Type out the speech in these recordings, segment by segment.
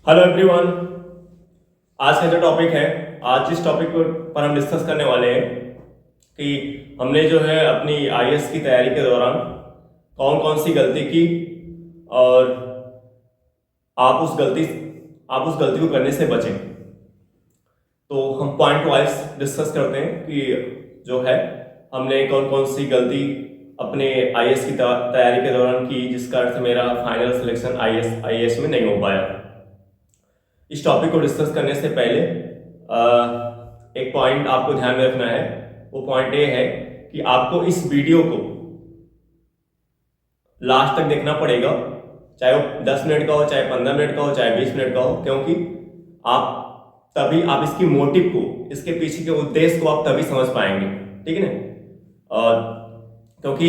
Hello everyone. आज का जो टॉपिक है, आज जिस टॉपिक पर हम डिस्कस करने वाले हैं कि हमने जो है अपनी आईएएस की तैयारी के दौरान कौन कौन सी गलती की और आप उस गलती आप उस गलती को करने से बचें। तो हम पॉइंट वाइज डिस्कस करते हैं कि जो है हमने कौन कौन सी गलती अपने आईएएस की तैयारी के दौरान की, जिसका अर्थ मेरा फाइनल सिलेक्शन आईएएस में नहीं हो पाया। इस टॉपिक को डिस्कस करने से पहले एक पॉइंट आपको ध्यान में रखना है। वो पॉइंट ये है कि आपको इस वीडियो को लास्ट तक देखना पड़ेगा, चाहे वो 10 मिनट का हो, चाहे 15 मिनट का हो, चाहे 20 मिनट का हो, क्योंकि तभी आप इसकी मोटिव को, इसके पीछे के उद्देश्य को आप तभी समझ पाएंगे। ठीक है ना? क्योंकि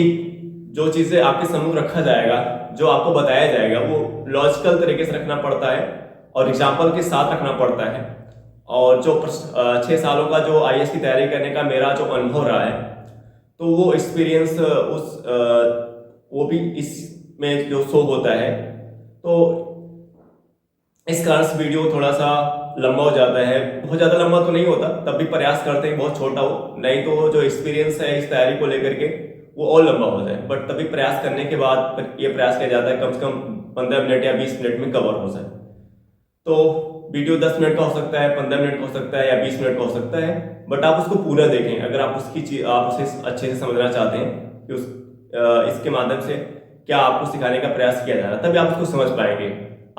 जो चीजें आपके सम्मुख रखा जाएगा, जो आपको बताया जाएगा, वो लॉजिकल तरीके से रखना पड़ता है और एग्जाम्पल के साथ रखना पड़ता है। और जो 6 सालों का जो आईएएस की तैयारी करने का मेरा जो अनुभव रहा है, तो वो एक्सपीरियंस वो भी इसमें जो शो होता है। तो इस कारण से वीडियो थोड़ा सा लंबा हो जाता है। बहुत ज़्यादा लंबा तो नहीं होता, तब भी प्रयास करते हैं बहुत छोटा हो, नहीं तो जो एक्सपीरियंस है इस तैयारी को लेकर के वो और लंबा हो जाए। बट तभी प्रयास करने के बाद ये प्रयास किया जाता है कम से कम 15 मिनट या 20 मिनट में कवर हो जाए। तो वीडियो 10 मिनट का हो सकता है, 15 मिनट का हो सकता है या 20 मिनट का हो सकता है, बट आप उसको पूरा देखें। अगर आप आप उसे अच्छे से समझना चाहते हैं कि इसके माध्यम से क्या आपको सिखाने का प्रयास किया जा रहा है, तभी आप उसको समझ पाएंगे।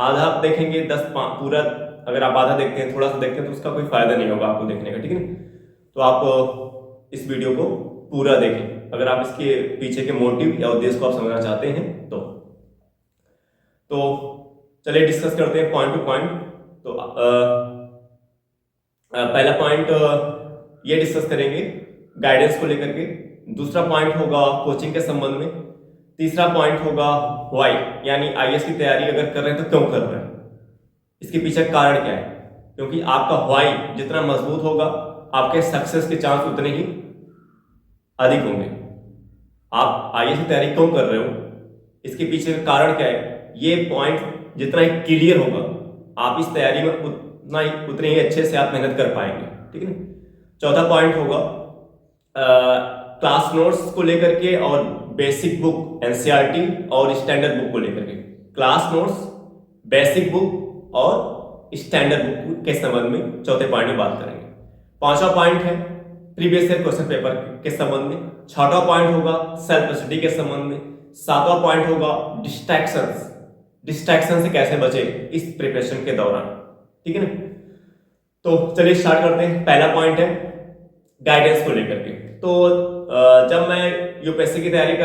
आधा आप देखेंगे, पूरा अगर आप आधा देखते हैं, थोड़ा सा देखते हैं, तो उसका कोई फायदा नहीं होगा आपको देखने का। ठीक है ना? तो आप इस वीडियो को पूरा देखें अगर आप इसके पीछे के मोटिव या उद्देश्य को आप समझना चाहते हैं। तो चलिए डिस्कस करते हैं पॉइंट टू पॉइंट। तो पहला पॉइंट ये डिस्कस करेंगे गाइडेंस को लेकर के। दूसरा पॉइंट होगा कोचिंग के संबंध में। तीसरा पॉइंट होगा व्हाई, यानी आईएएस की तैयारी अगर कर रहे हैं तो क्यों कर रहे हैं, इसके पीछे कारण क्या है। क्योंकि आपका व्हाई जितना मजबूत होगा, आपके सक्सेस के चांस उतने ही अधिक होंगे। आप आईएएस की तैयारी क्यों कर रहे हो, इसके पीछे का कारण क्या है, ये पॉइंट जितना ही क्लियर होगा, आप इस तैयारी में उतने ही अच्छे से आप मेहनत कर पाएंगे। ठीक है ना? चौथा पॉइंट होगा क्लास नोट्स को लेकर के और बेसिक बुक एनसीईआरटी और स्टैंडर्ड बुक को लेकर के। क्लास नोट्स, बेसिक बुक और स्टैंडर्ड बुक के संबंध में चौथे पॉइंट में बात करेंगे। पांचवा पॉइंट है प्रीवियस ईयर क्वेश्चन पेपर के संबंध में। छठा पॉइंट होगा सेल्फ स्टडी के संबंध में। सातवां पॉइंट होगा डिस्ट्रैक्शन से कैसे बचे इस प्रिपरेशन के दौरान। ठीक है ना? तो चलिए स्टार्ट करते हैं। पहला पॉइंट है गाइडेंस को लेकर के। तो जब मैं यूपीएससी की तैयारी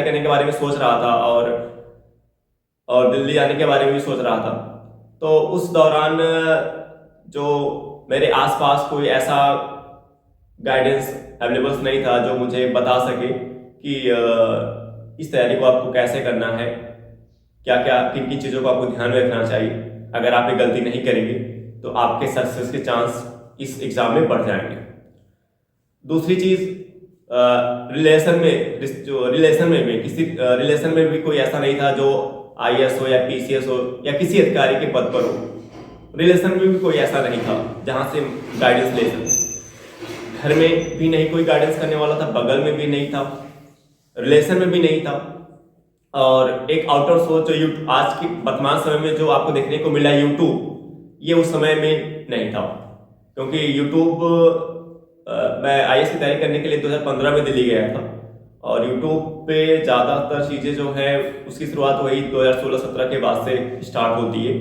करने के बारे में सोच रहा था और दिल्ली जाने के बारे में भी सोच रहा था, तो उस दौरान जो मेरे आसपास कोई ऐसा गाइडेंस अवेलेबल नहीं था जो मुझे बता सके कि इस तैयारी को आपको कैसे करना है, क्या क्या किन किन चीज़ों को आपको ध्यान में रखना चाहिए। अगर आप ये गलती नहीं करेंगे तो आपके सक्सेस के चांस इस एग्जाम में बढ़ जाएंगे। दूसरी चीज, रिलेशन में भी कोई ऐसा नहीं था जो आईएएस हो या पीसीएस हो या किसी अधिकारी के पद पर हो। रिलेशन में भी कोई ऐसा नहीं था जहां से गाइडेंस ले सकते। घर में भी नहीं कोई गाइडेंस करने वाला था, बगल में भी नहीं था, रिलेशन में भी नहीं था। और एक आउटर सोर्स जो आज की वर्तमान समय में जो आपको देखने को मिला यूट्यूब, ये उस समय में नहीं था। क्योंकि यूट्यूब मैं आईएएस की तैयारी करने के लिए 2015 में दिल्ली गया था, और यूट्यूब पे ज़्यादातर चीज़ें जो है उसकी शुरुआत वही 2016-17 के बाद से स्टार्ट होती है।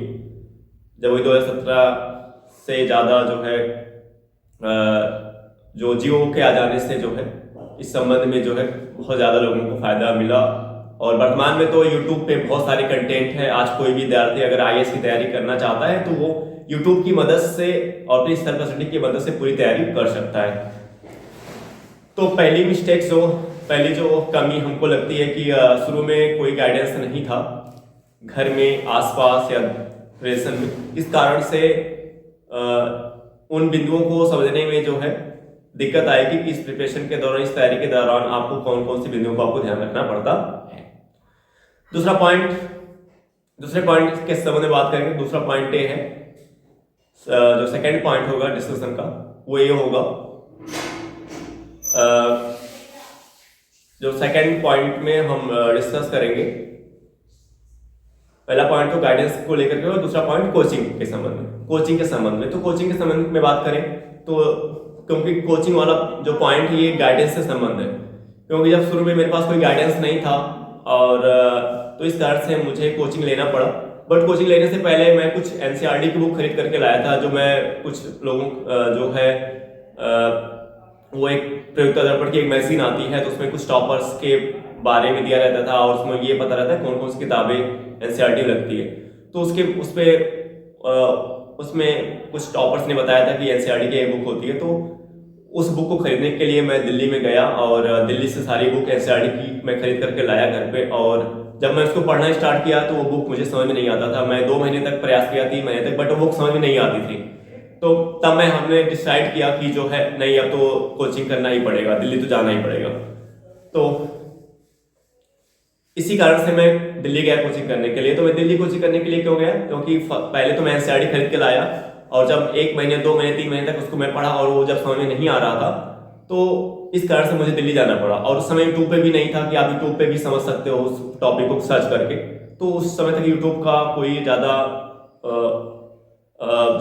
जब वही 2017 से ज़्यादा जो है जो जियो के आ जाने से जो है इस संबंध में जो है बहुत ज़्यादा लोगों को फायदा मिला। और वर्तमान में तो यूट्यूब पे बहुत सारे कंटेंट है। आज कोई भी विद्यार्थी अगर आईएएस की तैयारी करना चाहता है तो वो यूट्यूब की मदद से और अपनी सेल्फ स्टडी की मदद से पूरी तैयारी कर सकता है। तो पहली जो कमी हमको लगती है कि शुरू में कोई गाइडेंस नहीं था घर में, आसपास या रिलेशन में। इस कारण से उन बिंदुओं को समझने में जो है दिक्कत आएगी कि इस प्रिपरेशन के दौरान, इस तैयारी के दौरान आपको कौन कौन सी बिंदुओं को आपको ध्यान रखना पड़ता है। दूसरे पॉइंट के संबंध में बात करेंगे। दूसरा पॉइंट ये है, जो सेकंड पॉइंट होगा डिस्कशन का वो ये होगा, जो सेकंड पॉइंट में हम डिस्कस करेंगे, पहला पॉइंट तो गाइडेंस को लेकर के और दूसरा पॉइंट कोचिंग के संबंध में। कोचिंग के संबंध में, तो कोचिंग के संबंध में बात करें तो क्योंकि कोचिंग वाला जो पॉइंट है ये गाइडेंस से संबंध है, क्योंकि जब शुरू में मेरे पास कोई गाइडेंस नहीं था और तो इस कारण से मुझे कोचिंग लेना पड़ा। बट कोचिंग लेने से पहले मैं कुछ एनसीईआरटी की बुक खरीद करके लाया था, जो मैं कुछ लोगों जो है वो एक प्रयुक्ता दर्पण की एक मैगजीन आती है, तो उसमें कुछ टॉपर्स के बारे में दिया रहता था और उसमें ये पता रहता है कौन कौन सी किताबें एनसीईआरटी लगती है। तो उसमें कुछ टॉपर्स ने बताया था कि एनसीईआरटी की एक बुक होती है, तो उस बुक को खरीदने के लिए मैं दिल्ली में गया और दिल्ली से सारी बुक एनसीईआरटी की मैं खरीद करके लाया घर पे। और जब मैं उसको पढ़ना स्टार्ट किया तो वो बुक मुझे समझ में नहीं आता था। मैं 2 महीने तक प्रयास किया, 3 महीने तक, बट वो बुक समझ में नहीं आती थी। तो तब हमने डिसाइड किया कि जो है नहीं, अब तो कोचिंग करना ही पड़ेगा, दिल्ली तो जाना ही पड़ेगा। तो इसी कारण से मैं दिल्ली गया कोचिंग करने के लिए। तो मैं दिल्ली कोचिंग करने के लिए क्यों गया, क्योंकि पहले तो मैं एनसीईआरटी खरीद के लाया और जब 1 महीने 2 महीने 3 महीने तक उसको मैं पढ़ा और वो जब समझ में नहीं आ रहा था, तो इस कारण से मुझे दिल्ली जाना पड़ा। और उस समय यूट्यूब पे भी नहीं था कि आप यूट्यूब पे भी समझ सकते हो उस टॉपिक को सर्च करके। तो उस समय तक यूट्यूब का कोई ज़्यादा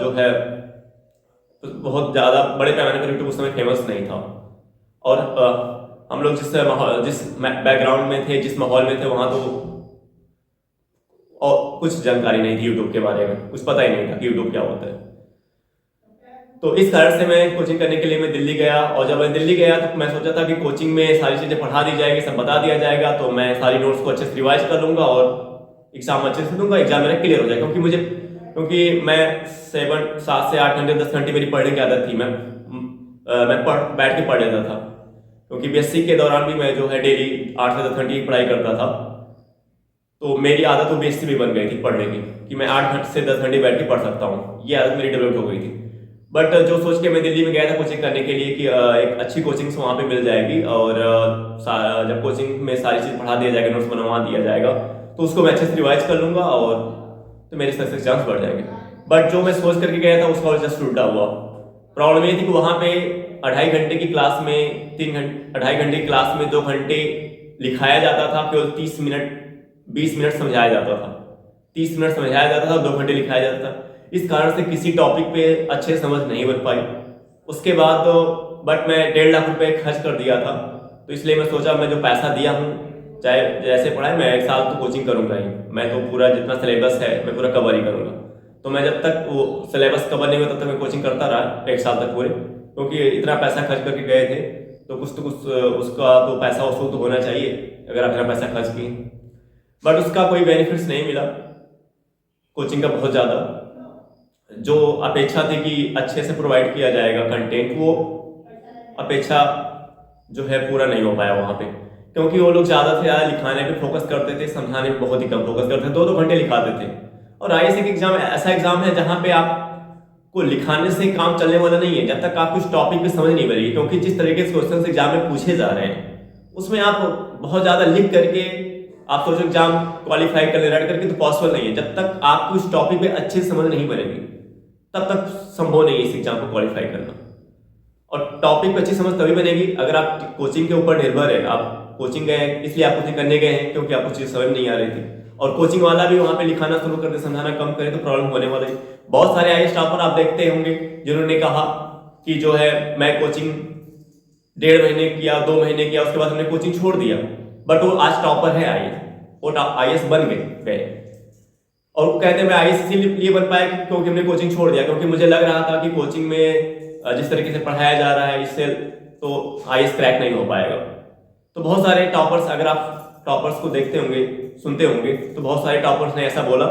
जो है बहुत ज़्यादा बड़े पैमाने पर यूट्यूब उस समय फेमस नहीं था। और हम लोग जिस बैकग्राउंड में थे, जिस माहौल में थे, वहाँ तो और कुछ जानकारी नहीं थी यूट्यूब के बारे में, कुछ पता ही नहीं था कि यूट्यूब क्या होता है। तो इस कारण से मैं कोचिंग करने के लिए मैं दिल्ली गया। और जब मैं दिल्ली गया तो मैं सोचा था कि कोचिंग में सारी चीज़ें पढ़ा दी जाएगी, सब बता दिया जाएगा, तो मैं सारी नोट्स को अच्छे से रिवाइज कर लूँगा और एग्जाम अच्छे से दूंगा, एग्जाम मेरा क्लियर हो जाएगा। क्योंकि मैं 7 से 8 घंटे 10 घंटे मेरी पढ़ने की आदत थी। मैं बैठ के पढ़ लेता था, क्योंकि बीएससी के दौरान भी मैं जो है डेली 8 से 10 घंटे की पढ़ाई करता था। तो मेरी आदत वो बीएससी में बन गई थी पढ़ने की, कि मैं 8 घंटे से 10 घंटे बैठ के पढ़ सकता हूँ। ये आदत मेरी डेवलप हो गई थी। बट जो सोच के मैं दिल्ली में गया था कोचिंग करने के लिए कि एक अच्छी कोचिंग वहाँ पे मिल जाएगी और जब कोचिंग में सारी चीज़ पढ़ा दिया जाएगा, नोट्स बनवा दिया जाएगा, तो उसको मैं अच्छे से रिवाइज कर लूँगा और तो मेरे सक्सेस चांस बढ़ जाएंगे। बट जो मैं सोच करके गया था उसका जस्ट उल्टा हुआ। प्रॉब्लम ये थी कि वहाँ पे 2.5 घंटे की क्लास में 2.5 घंटे की क्लास में 2 घंटे लिखाया जाता था, केवल 30 मिनट 20 मिनट समझाया जाता था। 30 मिनट समझाया जाता था, 2 घंटे लिखाया जाता था। इस कारण से किसी टॉपिक पे अच्छे समझ नहीं बन पाई। उसके बाद बट मैं 1.5 लाख रुपए खर्च कर दिया था, तो इसलिए मैं सोचा मैं जो पैसा दिया हूँ, चाहे जैसे पढ़ाए, मैं 1 साल तो कोचिंग करूँगा ही। मैं तो पूरा जितना सिलेबस है मैं पूरा कवर ही करूँगा। तो मैं जब तक वो सिलेबस कवर नहीं हुआ तब तक मैं कोचिंग करता रहा 1 साल तक पूरे, क्योंकि इतना पैसा खर्च करके गए थे तो कुछ उसका तो पैसा वसूल तो होना चाहिए अगर आप इतना पैसा खर्च किए। बट उसका कोई बेनिफिट्स नहीं मिला कोचिंग का बहुत ज़्यादा। जो अपेक्षा थी कि अच्छे से प्रोवाइड किया जाएगा कंटेंट, वो अपेक्षा जो है पूरा नहीं हो पाया वहाँ पे, क्योंकि वो लोग ज़्यादा से ज़्यादा लिखाने पे फोकस करते थे, समझाने पे बहुत ही कम फोकस करते थे। 2-2 घंटे लिखाते थे। और आईएएस एक एग्जाम ऐसा एग्जाम है जहाँ पे आपको लिखाने से काम चलने वाला नहीं है जब तक आपको उस टॉपिक पे समझ नहीं बनेगी। क्योंकि जिस तरीके से क्वेश्चन एग्जाम में पूछे जा रहे हैं उसमें आप बहुत ज़्यादा लिख करके आप सोचो एग्जाम क्वालिफाई कर ले, रट करके, तो पॉसिबल नहीं है। जब तक आपको उस टॉपिक पे अच्छे से समझ नहीं बनेगी तब तक संभव नहीं है इस एग्जाम को क्वालिफाई करना। और टॉपिक पे अच्छी समझ तभी बनेगी अगर आप कोचिंग के ऊपर निर्भर है। आप कोचिंग गए इसलिए आप कोचिंग करने गए हैं क्योंकि आपको चीज़ समझ नहीं आ रही थी, और कोचिंग वाला भी वहाँ पे लिखाना शुरू कर दे, समझाना कम करे, तो प्रॉब्लम होने वाला है। बहुत सारे आईएएस टॉपर आप देखते होंगे जिन्होंने कहा कि जो है मैं कोचिंग 1.5 महीने किया, 2 महीने किया, उसके बाद हमने कोचिंग छोड़ दिया, बट वो आज टॉपर है आईएएस, वो आईएएस बन गए। और वो कहते हैं मैं आईएएस इसीलिए बन पाया क्योंकि हमने कोचिंग छोड़ दिया, क्योंकि मुझे लग रहा था कि कोचिंग में जिस तरीके से पढ़ाया जा रहा है इससे तो आईएएस क्रैक नहीं हो पाएगा। तो बहुत सारे टॉपर्स, अगर आप टॉपर्स को देखते होंगे, सुनते होंगे, तो बहुत सारे टॉपर्स ने ऐसा बोला।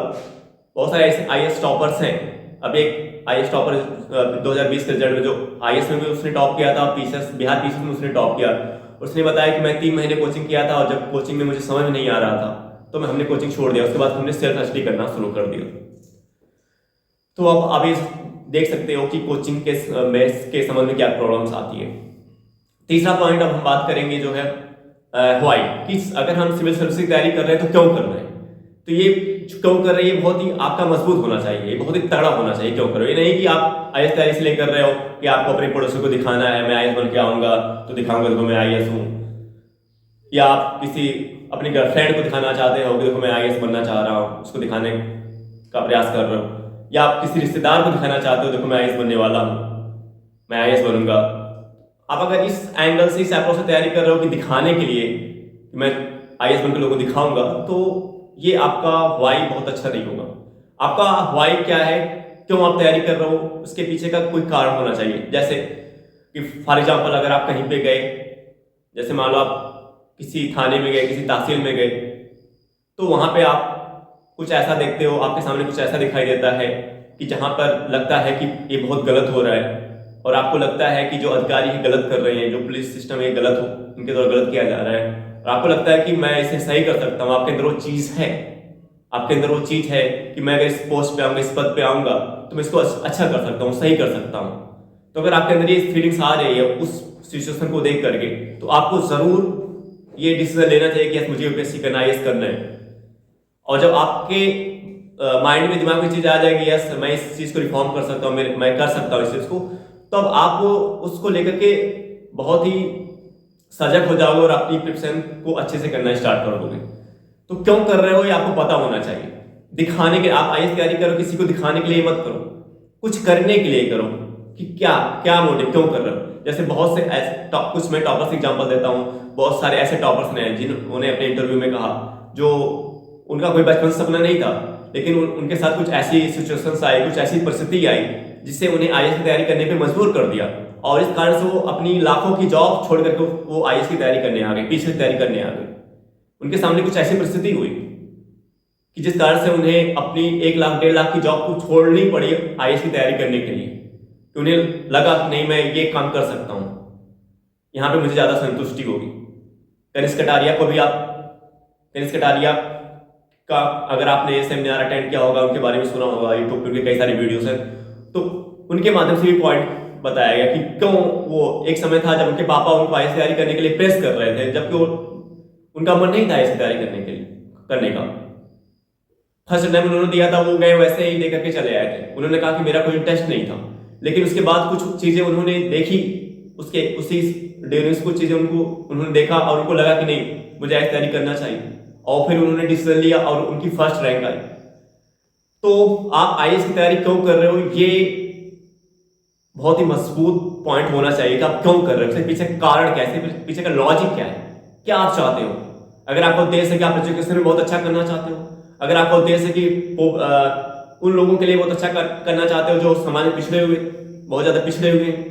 बहुत सारे ऐसे आईएएस टॉपर्स हैं। अब एक आईएएस टॉपर 2020 के रिजल्ट में जो आईएएस में भी उसने टॉप किया था, पीसीएस बिहार पीसीएस में उसने टॉप किया। उसने बताया कि मैं 3 महीने कोचिंग किया था और जब कोचिंग में मुझे समझ में नहीं आ रहा था तो हमने कोचिंग छोड़ दिया। उसके बाद हमने सेल्फ स्टडी करना शुरू कर दिया। तो अब आप ये देख सकते हो कि कोचिंग के संबंध में क्या प्रॉब्लम्स आती है। तीसरा पॉइंट अब हम बात करेंगे जो है व्हाई, कि अगर हम सिविल सर्विस की तैयारी कर रहे हैं तो क्यों कर रहे हैं। तो ये क्यों कर रहे हैं, ये बहुत ही आपका मजबूत होना चाहिए, बहुत ही तगड़ा होना चाहिए। क्यों कर रहे हो, ये नहीं कि आप आईएएस तैयारी इसलिए कर रहे हो कि आपको अपने पड़ोसी को दिखाना है मैं आईएएस बन के आऊंगा तो दिखाऊंगा देखो मैं आईएएस हूँ, या आप किसी अपनी गर्लफ्रेंड को दिखाना चाहते हो कि देखो मैं आईएएस बनना चाह रहा हूँ, उसको दिखाने का प्रयास कर रहे हो, या आप किसी रिश्तेदार को दिखाना चाहते हो देखो मैं आईएएस बनने वाला हूँ, मैं आईएएस बनूंगा। आप अगर इस एंगल से, इस अप्रोच से तैयारी कर रहे हो कि दिखाने के लिए कि मैं आईएएस बनकर लोगों को दिखाऊंगा, तो ये आपका वाई बहुत अच्छा नहीं होगा। आपका वाई क्या है, क्यों आप तैयारी कर रहे हो, उसके पीछे का कोई कारण होना चाहिए। जैसे कि फॉर एग्जाम्पल अगर आप कहीं पे गए, जैसे मान लो आप किसी थाने में गए, किसी तहसील में गए, तो वहां पे आप कुछ ऐसा देखते हो, आपके सामने कुछ ऐसा दिखाई देता है कि जहां पर लगता है कि ये बहुत गलत हो रहा है, और आपको लगता है कि जो अधिकारी है गलत कर रहे हैं, जो पुलिस सिस्टम है गलत हो, उनके द्वारा गलत किया जा रहा है, और आपको लगता है कि मैं इसे सही कर सकता हूँ। आपके अंदर वो चीज है, आपके अंदर वो चीज है कि मैं अगर इस पोस्ट पे आऊंगा, इस पद पे आऊंगा तो मैं इसको अच्छा कर सकता हूँ, सही कर सकता हूँ। तो अगर आपके अंदर ये फीलिंग्स आ रही है उस सिचुएशन को देख करके, तो आपको जरूर ये डिसीजन लेना चाहिए कि मुझे यूपीएससी करना है, यस करना है। और जब आपके माइंड में, दिमाग में चीज आ जाएगी यस मैं इस चीज को रिफॉर्म कर सकता हूँ, मैं कर सकता हूँ इस चीज को, तब आप उसको लेकर के बहुत ही सजग हो जाओगे और अपनी प्रिपरेशन को अच्छे से करना स्टार्ट कर दोगे। तो क्यों कर रहे हो ये आपको पता होना चाहिए। दिखाने के, आप आईएएस तैयारी करो किसी को दिखाने के लिए मत करो, कुछ करने के लिए करो कि क्या क्या मोटिव, क्यों कर रहे हो। जैसे बहुत से ऐसे कुछ मैं टॉपर्स एग्जांपल देता हूँ, बहुत सारे ऐसे टॉपर्स ने जिन्होंने अपने इंटरव्यू में कहा जो उनका कोई बचपन सपना नहीं था, लेकिन उनके साथ कुछ ऐसी सिचुएशंस आई, कुछ ऐसी परिस्थिति आई जिससे उन्हें आईएएस की तैयारी करने पे मजबूर कर दिया, और इस कारण से वो अपनी लाखों की जॉब छोड़ करके वो आईएएस की तैयारी करने आ गए, पीछे की तैयारी करने आ गए। उनके सामने कुछ ऐसी परिस्थिति हुई कि जिस कारण से उन्हें अपनी 1 लाख 1.5 लाख की जॉब को छोड़नी पड़ी आईएएस की तैयारी करने के लिए, कि उन्हें लगा कि नहीं मैं ये काम कर सकता हूं, यहां पे मुझे ज्यादा संतुष्टि होगी। कनिष्क कटारिया को भी आप, कनिष्क कटारिया का अगर आपने सेमिनार अटेंड किया होगा, उनके बारे में सुना होगा, यूट्यूब पे उनके कई सारे वीडियोस हैं, तो उनके माध्यम से भी पॉइंट बताया गया कि क्यों वो, एक समय था जब उनके पापा उनको आईएएस तैयारी करने के लिए प्रेस कर रहे थे, जबकि उनका मन नहीं था आईएएस तैयारी करने का। फर्स्ट टाइम उन्होंने दिया था, वो गए वैसे ही देकर के चले आए थे, उन्होंने कहा कि मेरा कोई इंटरेस्ट नहीं था। लेकिन उसके बाद कुछ चीजें उन्होंने देखी, उसके उसी डेरिंग्स कुछ चीजें उन्होंने देखा और उनको लगा कि नहीं मुझे आईएएस तैयारी करना चाहिए, और फिर उन्होंने डिसीजन लिया और उनकी फर्स्ट रैंक आई। तो आप आईएएस की तैयारी क्यों कर रहे हो, ये बहुत ही मजबूत पॉइंट होना चाहिए कि आप क्यों कर रहे हो, इसके पीछे कारण क्या है, इसके पीछे का लॉजिक क्या है, क्या आप चाहते हो। अगर आपका उद्देश्य है कि आप एजुकेशन में बहुत अच्छा करना चाहते हो, अगर आपका उद्देश्य है कि उन लोगों के लिए बहुत अच्छा करना चाहते हो जो समाज में पिछड़े हुए, बहुत ज्यादा पिछड़े हुए हैं,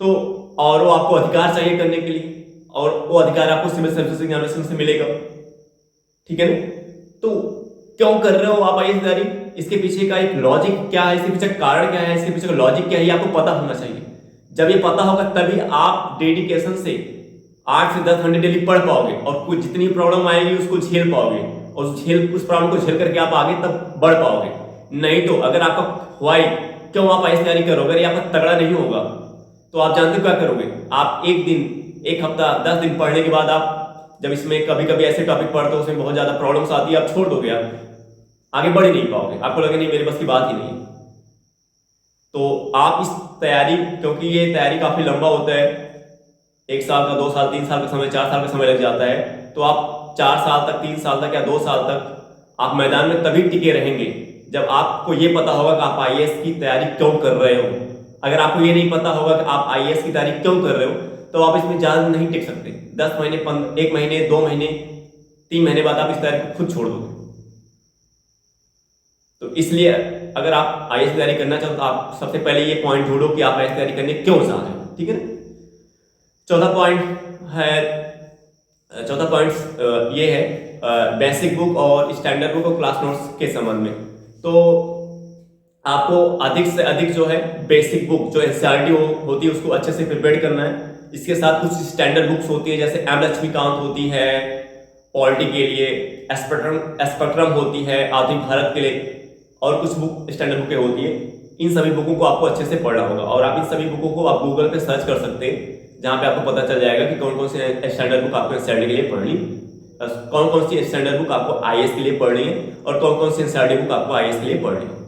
तो और वो आपको अधिकार चाहिए करने के लिए, और वो अधिकार आपको सिविल सर्विस एग्जामिनेशन से मिलेगा, ठीक है ना। तो क्यों कर रहे हो आप आईएएस तैयारी, इसके पीछे का एक लॉजिक क्या है, इसके पीछे कारण क्या है, इसके पीछे का लॉजिक क्या है, ये आपको पता होना चाहिए। जब ये पता होगा तभी आप डेडिकेशन से 8 से 10 घंटे डेली पढ़ पाओगे, और कुछ जितनी प्रॉब्लम आएगी उसको झेल पाओगे, और उस प्रॉब्लम को झेल करके आप आगे तब बढ़ पाओगे। नहीं तो अगर आपका वाई क्यों आप आईएएस तैयारी करोगे, अगर ये आपका तगड़ा नहीं होगा तो आप जानते हो क्या करोगे। आप एक दिन, एक हफ्ता, 10 दिन पढ़ने के बाद आप जब इसमें कभी कभी ऐसे टॉपिक पढ़ते हो उसमें बहुत ज्यादा प्रॉब्लम्स आती है, आप छोड़ दोगे, आप आगे बढ़ ही नहीं पाओगे, आपको लगे नहीं मेरे बस की बात ही नहीं। तो आप इस तैयारी, क्योंकि ये तैयारी काफी लंबा होता है, 1 साल का, 2 साल, 3 साल का समय, 4 साल का समय लग जाता है, तो आप 4 साल तक, 3 साल तक या 2 साल तक आप मैदान में तभी टिके रहेंगे जब आपको ये पता होगा कि आप आईएएस की तैयारी क्यों कर रहे हो। अगर आपको ये नहीं पता होगा कि आप आईएएस की तैयारी क्यों कर रहे हो, तो आप इसमें ज्यादा नहीं टिक सकते। 10 महीने, 1 महीने, 2 महीने, 3 महीने बाद आप इस तैयारी को खुद छोड़ दोगे। तो इसलिए अगर आप आईएएस की तैयारी करना चाहो तो आप सबसे पहले ये पॉइंट ढूंढो कि आप आईएएस तैयारी करने क्यों चाह रहे हो, ठीक है ना। चौथा पॉइंट ये है बेसिक बुक और स्टैंडर्ड बुक और क्लास नोट्स के संबंध में। तो आपको अधिक से अधिक जो है बेसिक बुक जो एनसीईआरटी होती है उसको अच्छे से प्रिपेयर करना है। इसके साथ कुछ स्टैंडर्ड बुक्स होती है, जैसे एम लक्ष्मीकांत होती है पॉलिटी के लिए, स्पेक्ट्रम होती है आधुनिक भारत के लिए, और कुछ बुक स्टैंडर्ड बुकें होती है। इन सभी बुकों को आपको अच्छे से पढ़ना होगा, और आप इन सभी बुकों को आप गूगल पे सर्च कर सकते हैं, जहां पे आपको पता चल जाएगा कि कौन कौन से स्टैंडर्ड बुक आपको एनसीईआरटी के लिए पढ़नी कौन कौन सी स्टैंडर्ड बुक आपको आईएएस के लिए पढ़नी है और कौन कौन सी एनसीईआरटी बुक आपको आईएएस के लिए पढ़नी है।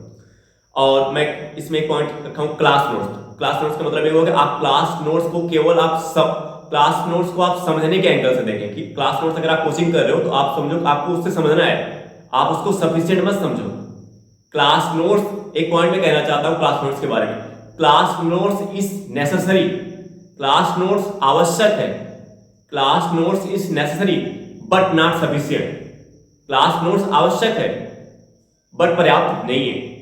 और मैं इसमें एक पॉइंट रखा हूँ क्लास नोट्स। क्लास नोट्स का मतलब ये होगा कि आप क्लास नोट्स को केवल आप सब क्लास नोट्स को आप समझने के एंगल से देखें कि क्लास नोट्स अगर आप कोचिंग कर रहे हो तो आप समझो आपको उससे समझना है, आप उसको सफिशिएंट मत समझो। क्लास नोट्स एक पॉइंट में कहना चाहता हूं क्लास नोट्स के बारे में, class notes is necessary, class notes आवश्यक है, class notes is necessary but not sufficient. Class notes आवश्यक है बट पर्याप्त नहीं है।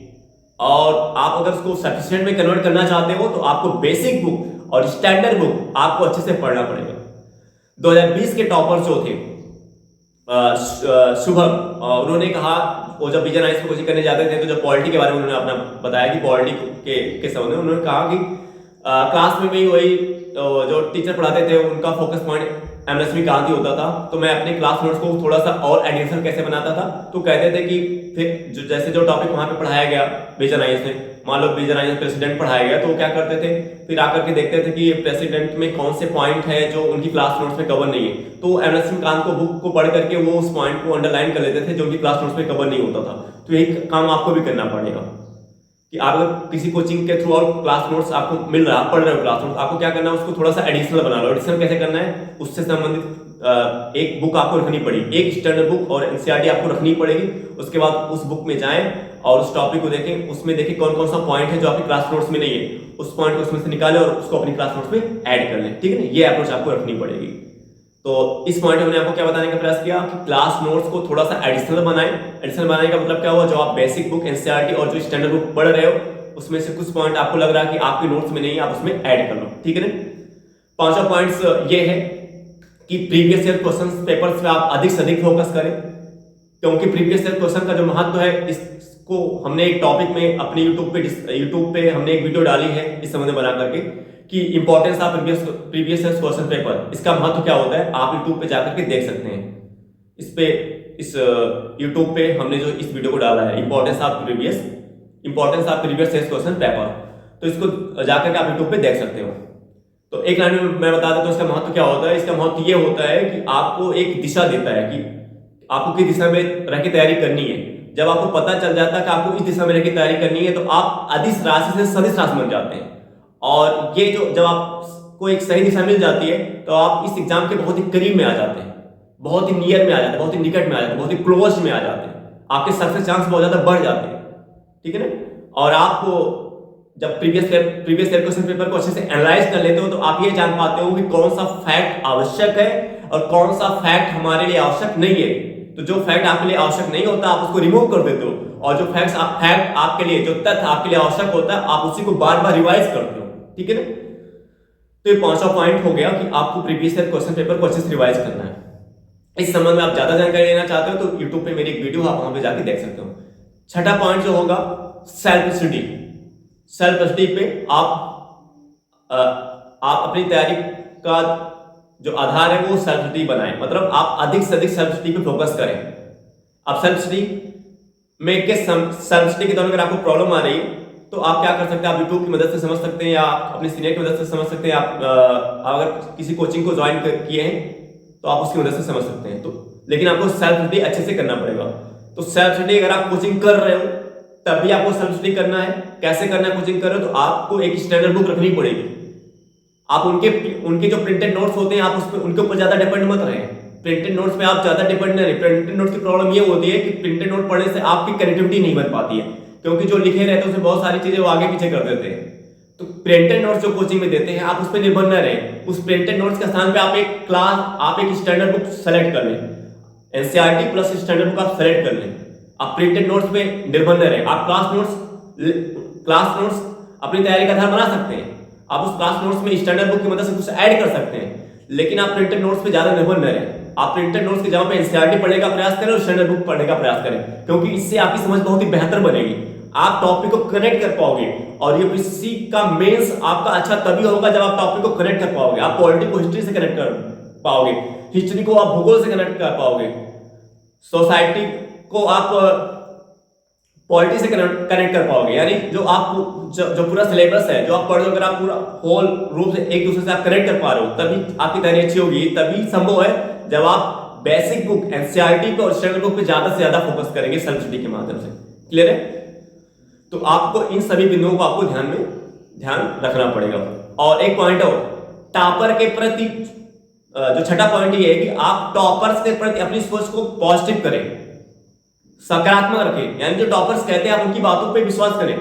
और आप अगर उसको सफिशिएंट में कन्वर्ट करना चाहते हो तो आपको बेसिक बुक और स्टैंडर्ड बुक आपको अच्छे से पढ़ना पड़ेगा। 2020 के टॉपर जो थे शुभम, उन्होंने कहा, वो जब विजन आईएएस कोचिंग करने जाते थे तो जब पॉलिटी के बारे में उन्होंने अपना बताया कि पॉलिटी के संबंध में उन्होंने कहा कि क्लास में भी वही जो टीचर पढ़ाते थे उनका फोकस पॉइंट एमएसवी गांधी होता था, तो मैं अपने क्लास नोट्स को थोड़ा सा और एडिशनल कैसे बनाता था, तो कहते थे कि फिर जैसे जो टॉपिक वहां पे पढ़ाया गया विजन आईएएस में, मान लो विजन आईएएस प्रेसिडेंट पढ़ाया गया, तो वो क्या करते थे फिर आकर के देखते थे कि ये प्रेसिडेंट में कौन से पॉइंट है जो उनकी क्लास नोट्स में कवर नहीं है, तो एमएसवी कांत को बुक को पढ़ करके वो उस पॉइंट को अंडरलाइन कर लेते थे जो उनकी क्लास नोट्स में कवर नहीं होता था। तो यही काम आपको भी करना पड़ेगा कि आप अगर किसी कोचिंग के थ्रू आउट क्लास नोट्स आपको मिल रहा है, आप पढ़ रहे हो क्लास नोट्स, आपको क्या करना है, उसको थोड़ा सा एडिशनल बना लो। एडिशनल कैसे करना है, उससे संबंधित एक बुक आपको रखनी पड़ेगी, एक स्टैंडर्ड बुक और एनसीईआरटी आपको रखनी पड़ेगी। उसके बाद उस बुक में जाएं और उस टॉपिक को देखें, उसमें देखें कौन कौन सा पॉइंट है जो आपकी क्लास नोट्स में नहीं है, उस पॉइंट को उसमें से निकालें और उसको अपनी क्लास नोट्स में ऐड कर लें। ठीक है ना, ये अप्रोच आपको रखनी पड़ेगी। तो इस पॉइंट में मैंने आपको क्या बताने का प्रयास किया कि क्लास नोट्स को थोड़ा सा एडिशनल बनाएं। एडिशनल बनाने का मतलब क्या हुआ, जो आप बेसिक बुक एनसीईआरटी और जो स्टैंडर्ड बुक पढ़ रहे हो उसमें से कुछ पॉइंट आपको लग रहा है कि आपके नोट्स में नहीं है, आप उसमें ऐड कर लो। ठीक है ना। पांचवा पॉइंट्स ये है कि प्रीवियस ईयर क्वेश्चन पेपर्स पे आप अधिक से अधिक फोकस करें, क्योंकि प्रीवियस ईयर क्वेश्चन का जो महत्व है इसको हमने एक टॉपिक में अपने यूट्यूब पे हमने एक वीडियो डाली है इस संबंध में बना करके कि importance of previous year question paper, इसका महत्व क्या होता है आप यूट्यूब पे जाकर के देख सकते हैं। इस यूट्यूब पे हमने जो इस वीडियो को डाला है importance of previous year question paper, तो इसको जाकर के आप यूट्यूब पे देख सकते हो। तो एक लाइन में मैं बता देता हूं इसका महत्व क्या होता है। इसका महत्व ये होता है कि आपको एक दिशा देता है कि आपको किस दिशा में रह के तैयारी करनी है। जब आपको पता चल जाता है कि आपको इस दिशा में रह के तैयारी करनी है तो आप अदिश राशि से सदिश राशि बन जाते हैं। और ये जो जब आपको एक सही दिशा मिल जाती है तो आप इस एग्जाम के बहुत ही करीब में आ जाते हैं, बहुत ही नियर में आ जाते हैं, बहुत ही निकट में आ जाते हैं, बहुत ही क्लोज में आ जाते हैं, आपके सक्सेस चांस बहुत ज्यादा बढ़ जाते हैं। ठीक है ना। और आपको जब प्रीवियस ईयर क्वेश्चन पेपर को अच्छे से एनालाइज कर लेते हो तो आप ये जान पाते हो कि कौन सा फैक्ट आवश्यक है और कौन सा फैक्ट हमारे लिए आवश्यक नहीं है। तो जो फैक्ट आपके लिए आवश्यक नहीं होता आप उसको रिमूव कर देते हो, और जो फैक्ट आपके लिए, जो तथ्य आपके लिए आवश्यक होता है आप उसी को बार बार रिवाइज करते हो। ठीक है ना। तो ये पांचवा पॉइंट हो गया कि आपको प्रीवियस ईयर क्वेश्चन पेपर को अच्छे से रिवाइज करना है। इस संबंध में आप ज्यादा जानकारी लेना चाहते हो तो यूट्यूब पे मेरी एक वीडियो आप वहां पे जाके देख सकते हो। छठा पॉइंट जो होगा सेल्फ स्टडी। सेल्फ स्टडी पे आप अपनी तैयारी का जो आधार है वो सेल्फ स्टडी बनाएं, मतलब आप अधिक से अधिक सेल्फ स्टडी पे फोकस करें। आप सेल्फ स्टडी में के सेल्फ स्टडी के दौरान अगर आपको प्रॉब्लम आ रही है तो आप क्या कर सकते हैं, आप यूट्यूब की मदद से समझ सकते हैं या आप अपने सीनियर की मदद से समझ सकते हैं। आप अगर किसी कोचिंग को ज्वाइन किए हैं तो आप उसकी मदद से समझ सकते हैं। तो लेकिन आपको सेल्फ स्टडी अच्छे से करना पड़ेगा। तो सेल्फ स्टडी अगर आप कोचिंग कर रहे हो तभी आपको सेल्फ स्टडी करना है। कैसे करना है, कोचिंग कर रहे हो तो आपको एक स्टैंडर्ड बुक रखनी पड़ेगी। आप उनके जो प्रिंटेड नोट्स होते हैं आप उस उनके ऊपर ज्यादा डिपेंड मत रहे। प्रिंटेड नोट्स पे आप ज्यादा डिपेंड नहीं रहे। प्रिंटेड नोट्स की प्रॉब्लम ये होती है कि प्रिंटेड नोट पढ़ने से आपकी कनेक्टिविटी नहीं बन पाती है, क्योंकि जो लिखे रहते हैं उसमें बहुत सारी चीजें वो आगे पीछे कर देते हैं। तो प्रिंटेड नोट्स जो कोचिंग में देते हैं आप उस पर निर्भर न रहे। उस प्रिंटेड नोट्स के स्थान पे आप एक स्टैंडर्ड बुक सेलेक्ट कर लें, एनसीईआरटी प्लस स्टैंडर्ड बुक आप सेलेक्ट कर लें। आप प्रिंटेड नोट्स पे निर्भर न रहे। आप क्लास नोट्स अपनी तैयारी का आधार बना सकते हैं। आप उस क्लास नोट्स में स्टैंडर्ड बुक की मदद से कुछ ऐड कर सकते हैं, लेकिन आप प्रिंटेड नोट्स पे ज्यादा निर्भर न रहे। आप प्रिंटेड नोट्स की जगह पे एनसीईआरटी पढ़ने का प्रयास करें और स्टैंडर्ड बुक पढ़ने का प्रयास करें, क्योंकि इससे आपकी समझ बहुत ही बेहतर बनेगी। आप टॉपिक को कनेक्ट कर पाओगे और यूपीएससी का मेंस आपका अच्छा तभी होगा जब आप टॉपिक को कनेक्ट कर पाओगे। आप पॉलिटी को हिस्ट्री से कनेक्ट कर पाओगे, हिस्ट्री को आप भूगोल से कनेक्ट कर पाओगे, सोसाइटी को आप पॉलिटी से कनेक्ट कर पाओगे। यानी जो पूरा सिलेबस है जो आप पढ़ रहे हो, अगर आप पूरा होल रूप से एक दूसरे से आप कनेक्ट कर पा रहे हो तभी आपकी तैयारी अच्छी होगी। तभी संभव है जब आप बेसिक बुक एनसीईआरटी पे और स्टैंडर्ड बुक पे ज्यादा से ज्यादा फोकस करेंगे सेल्फ स्टडी के माध्यम से। क्लियर है? तो आपको इन सभी बिंदुओं को आपको ध्यान रखना पड़ेगा। और एक पॉइंट और, टॉपर के प्रति जो छठा पॉइंट ये है कि आप टॉपर्स के प्रति अपनी सोच को पॉजिटिव करें, सकारात्मक रखें। यानी जो टॉपर्स कहते हैं आप उनकी बातों पे विश्वास करें।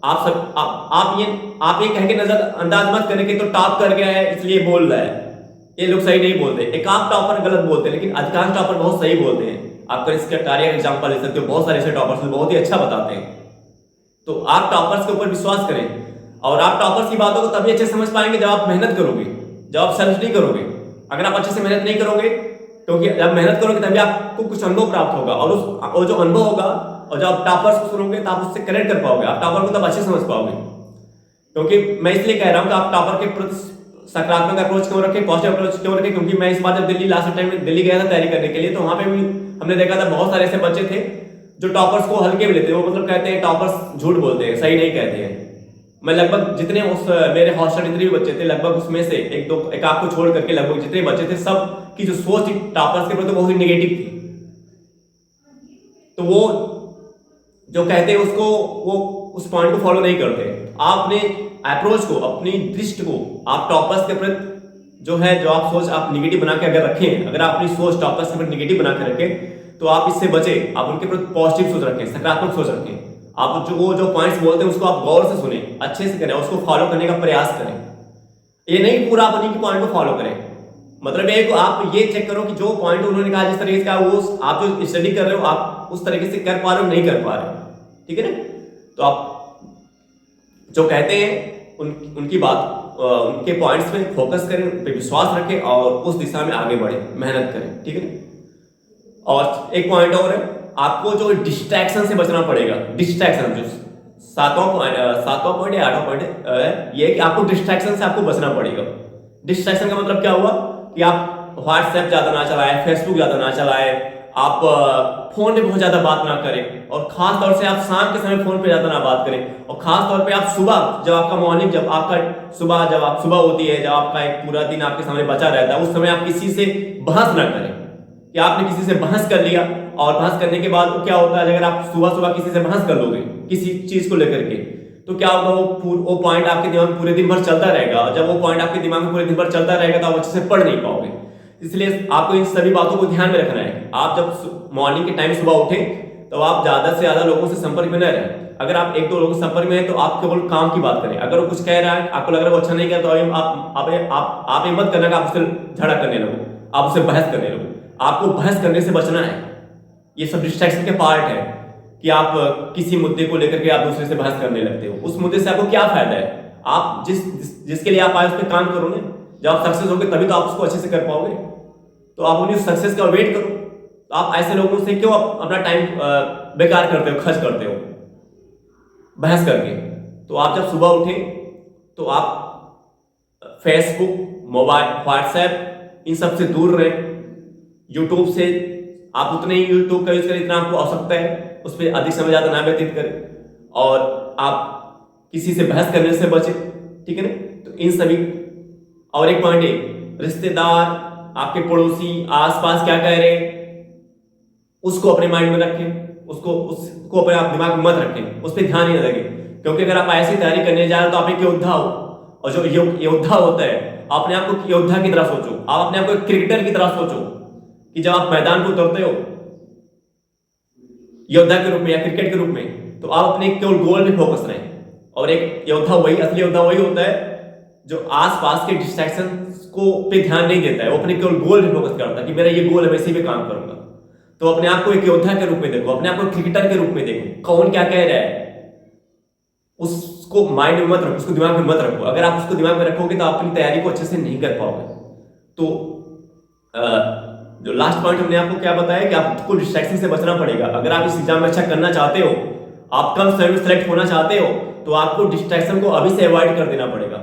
आप ये कह के नजरअंदाज मत करें कि तो टॉप कर गया है इसलिए बोल रहा है। ये लोग सही नहीं बोलते, एक आप टॉपर गलत बोलते हैं, लेकिन अधिकांश टॉपर बहुत सही बोलते हैं। आप इसका कार्य एग्जांपल ले सकते हो, बहुत सारे ऐसे टॉपर्स बहुत ही अच्छा बताते हैं। तो आप टॉपर्स के ऊपर विश्वास करें, और आप टॉपर्स की बातों को तभी अच्छे समझ पाएंगे जब आप मेहनत करोगे, जब आप सेल्फ स्टडी करोगे। अगर आप अच्छे से मेहनत नहीं करोगे, क्योंकि जब मेहनत करोगे तभी आपको कुछ अनुभव प्राप्त होगा, और जो अनुभव होगा और जब आप टॉपर्स को सुनोगे तो आप उससे कनेक्ट कर पाओगे, आप टॉपर को तब अच्छे समझ पाओगे। क्योंकि मैं इसलिए कह रहा हूं कि आप टॉपर के प्रति सकारात्मक अप्रोच क्यों रखें, पॉजिटिव अप्रोच क्यों रखें, क्योंकि मैं इस बार जब दिल्ली लास्ट टाइम में दिल्ली गया था तैयारी करने के लिए, तो वहां पे भी हमने देखा था बहुत सारे ऐसे बच्चे थे जो टॉपर्स को हल्के में लेते हैं। वो मतलब कहते हैं टॉपर्स झूठ बोलते हैं, सही नहीं कहते हैं। मैं लगभग जितने मेरे हॉस्टल जितने भी बच्चे थे, लगभग उसमें से एक आध को छोड़ करके लगभग जितने बच्चे थे, सब की जो सोच थी टॉपर्स के प्रति बहुत ही नेगेटिव थी। तो वो जो कहते हैं उसको, वो उस पॉइंट को फॉलो नहीं करते। आप अपने अप्रोच को, अपनी दृष्टि को आप टॉपर्स के प्रति जो है, जो आप सोच आप निगेटिव बना के अगर रखें, अगर आप अपनी सोच टॉपर्स के प्रति निगेटिव बना के रखें, तो आप इससे बचे। आप उनके प्रति पॉजिटिव सोच रखें, सकारात्मक सोच रखें। आप जो पॉइंट्स बोलते हैं उसको आप गौर से सुने, अच्छे से करें, उसको फॉलो करने का प्रयास करें। ये नहीं पूरा आप उन्हीं के पॉइंट को फॉलो करें। मतलब एक आप ये चेक करो कि जो पॉइंट उन्होंने कहा जिस तरीके का, वो आप जो स्टडी कर रहे हो आप उस तरीके से कर पा रहे हो नहीं कर पा रहे हो, ठीक है ना? तो आप जो कहते हैं उनकी बात, उनके पॉइंट्स पे फोकस करें, उन पे विश्वास रखें और उस दिशा में आगे बढ़े, मेहनत करें, ठीक है ना? और एक पॉइंट और है, आपको जो डिस्ट्रैक्शन से बचना पड़ेगा। डिस्ट्रैक्शन जो सातवां पॉइंट या आठवां पॉइंट है, ये कि आपको डिस्ट्रैक्शन से आपको बचना पड़ेगा। डिस्ट्रैक्शन का मतलब क्या हुआ कि आप व्हाट्सएप ज्यादा ना चलाएं, फेसबुक ज्यादा ना चलाएं, आप फोन पे बहुत ज्यादा बात ना करें, और खास तौर से आप शाम के समय फोन पे ज्यादा ना बात करें। और खास तौर पे आप सुबह, जब आपका मॉर्निंग, जब आप सुबह होती है, जब आपका एक पूरा दिन आपके सामने बचा रहता है, उस समय आप किसी से बहस ना करें। कि आपने किसी से बहस कर लिया, और बहस करने के बाद क्या होता है, अगर आप सुबह किसी से बहस कर लोगे किसी चीज को लेकर के, तो क्या होगा, वो पॉइंट आपके दिमाग में पूरे दिन भर चलता रहेगा। और जब वो पॉइंट आपके दिमाग में पूरे दिन भर चलता रहेगा तो आप अच्छे से पढ़ नहीं पाओगे। इसलिए आपको इन सभी बातों को ध्यान में रखना है। आप जब मॉर्निंग के टाइम सुबह उठे तो आप ज्यादा से ज्यादा लोगों से संपर्क में न रहें। अगर आप एक दो लोगों के संपर्क में हैं तो आप केवल काम की बात करें। अगर वो कुछ कह रहा है, आपको लग रहा है वो अच्छा नहीं कह, तो आप ये मत करना कि आप उससे झगड़ा करने लगो, आप उससे बहस करने लगो। आपको बहस करने से बचना है। ये सब डिस्ट्रैक्शन के पार्ट है कि आप किसी मुद्दे को लेकर के आप दूसरे से बहस करने लगते हो। उस मुद्दे से आपको क्या फायदा है? आप जिसके लिए आप आए उस पर काम करो ना। जब आप सक्सेस होगे तभी तो आप उसको अच्छे से कर पाओगे। तो आप उन्हीं सक्सेस का वेट करो। तो आप ऐसे लोगों से क्यों अपना टाइम बेकार करते हो, खर्च करते हो बहस करके? तो आप जब सुबह उठे तो आप फेसबुक, मोबाइल, व्हाट्सएप इन सब से दूर रहें। यूट्यूब से आप उतने ही यूट्यूब का यूज करें जितना आपको आवश्यकता है, उस पर अधिक समय ज्यादा ना व्यतीत करें। और आप किसी से बहस करने से बचें, ठीक है ना? तो इन सभी, और एक पॉइंट है, रिश्तेदार, आपके पड़ोसी, आसपास क्या कह रहे हैं उसको अपने माइंड में रखें, उसको अपने आप दिमाग में मत रखें, उस पर ध्यान ही न लगे। क्योंकि अगर आप ऐसी तैयारी करने जा रहे हो तो आप एक योद्धा हो, और जो योद्धा होता है, अपने आप को योद्धा की तरह सोचो। आप अपने आप को क्रिकेटर की तरह सोचो कि जब आप मैदान को उतरते हो योद्धा के रूप में या क्रिकेट के रूप में, तो आप अपने केवल गोल में फोकस रहें। और एक योद्धा असली योद्धा वही होता है जो आसपास के डिस्ट्रैक्शन को पे ध्यान नहीं देता है, वो अपने केवल गोल में फोकस करता है कि मेरा ये गोल है, मैं इसी पे काम करूंगा। तो अपने आप को एक योद्धा के रूप में देखो, अपने आप को क्रिकेटर के रूप में देखो। कौन क्या कह रहा है उसको माइंड में मत रखो, उसको दिमाग में मत रखो। अगर आप उसको दिमाग में रखोगे तो आप अपनी तैयारी को अच्छे से नहीं कर पाओगे। तो जो लास्ट पॉइंट हमने आपको क्या बताया कि आपको डिस्ट्रैक्शन से बचना पड़ेगा। अगर आप इस एग्जाम में अच्छा करना चाहते हो, आप कम समय में सेलेक्ट होना चाहते हो, तो आपको डिस्ट्रैक्शन को अभी से अवॉइड कर देना पड़ेगा।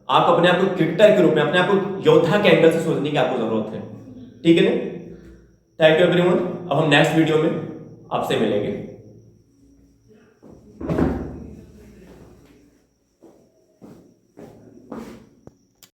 आप अपने आप को क्रिकेटर के रूप में, अपने आप को योद्धा के एंगल से सोचने की आपको जरूरत है, ठीक है ना? Thank you everyone. अब हम नेक्स्ट वीडियो में आपसे मिलेंगे।